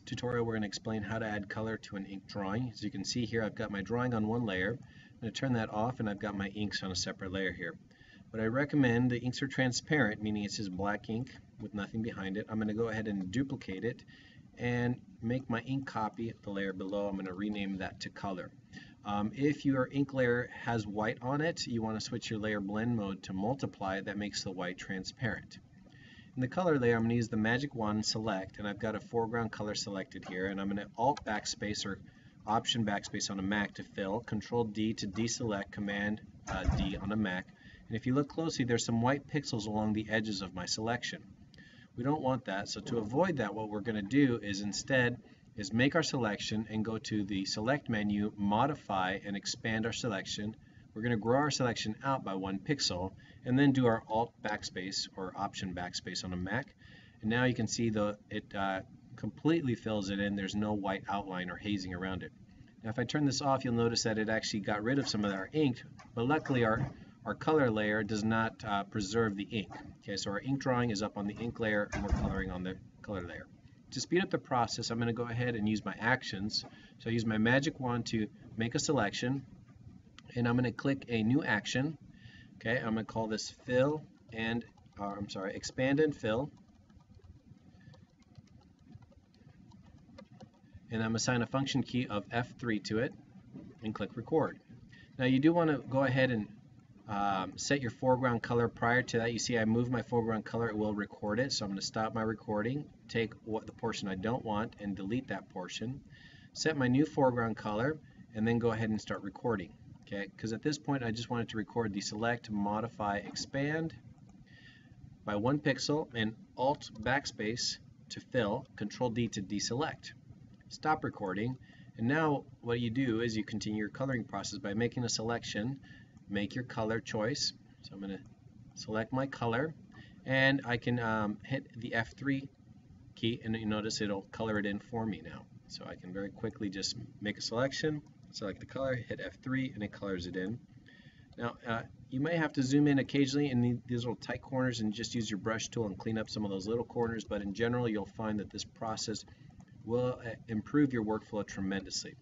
tutorial we're going to explain how to add color to an ink drawing. As you can see here, I've got my drawing on one layer. I'm going to turn that off and I've got my inks on a separate layer here. What I recommend, the inks are transparent, meaning it's just black ink with nothing behind it. I'm going to go ahead and duplicate it and make my ink copy of the layer below. I'm going to rename that to color. If your ink layer has white on it, you want to switch your layer blend mode to multiply. That makes the white transparent. In the color layer, I'm going to use the magic wand select, and I've got a foreground color selected here, and I'm going to Alt backspace or Option backspace on a Mac to fill, Control D to deselect, Command D on a Mac. And if you look closely, there's some white pixels along the edges of my selection. We don't want that, so to avoid that, what we're going to do is instead make our selection and go to the Select menu, Modify, and expand our selection. We're going to grow our selection out by 1 pixel, and then do our Alt backspace or Option backspace on a Mac. And now you can see it completely fills it in. There's no white outline or hazing around it. Now if I turn this off, you'll notice that it actually got rid of some of our ink, but luckily our color layer does not preserve the ink. Okay, so our ink drawing is up on the ink layer and we're coloring on the color layer. To speed up the process, I'm going to go ahead and use my actions. So I use my magic wand to make a selection, and I'm going to click a new action. Okay, I'm going to call this fill and expand and fill. And I'm going to assign a function key of F3 to it and click record. Now you do want to go ahead and set your foreground color. Prior to that, you see I move my foreground color, it will record it. So I'm going to stop my recording, take the portion I don't want and delete that portion, set my new foreground color, and then go ahead and start recording. Okay, because at this point I just wanted to record the select, modify, expand by 1 pixel, and Alt backspace to fill, Control D to deselect. Stop recording, and now what you do is you continue your coloring process by making a selection. Make your color choice. So I'm going to select my color, and I can hit the F3 key, and you notice it'll color it in for me now. So I can very quickly just make a selection, select the color, hit F3, and it colors it in. Now you may have to zoom in occasionally in these little tight corners and just use your brush tool and clean up some of those little corners, but in general you'll find that this process will improve your workflow tremendously.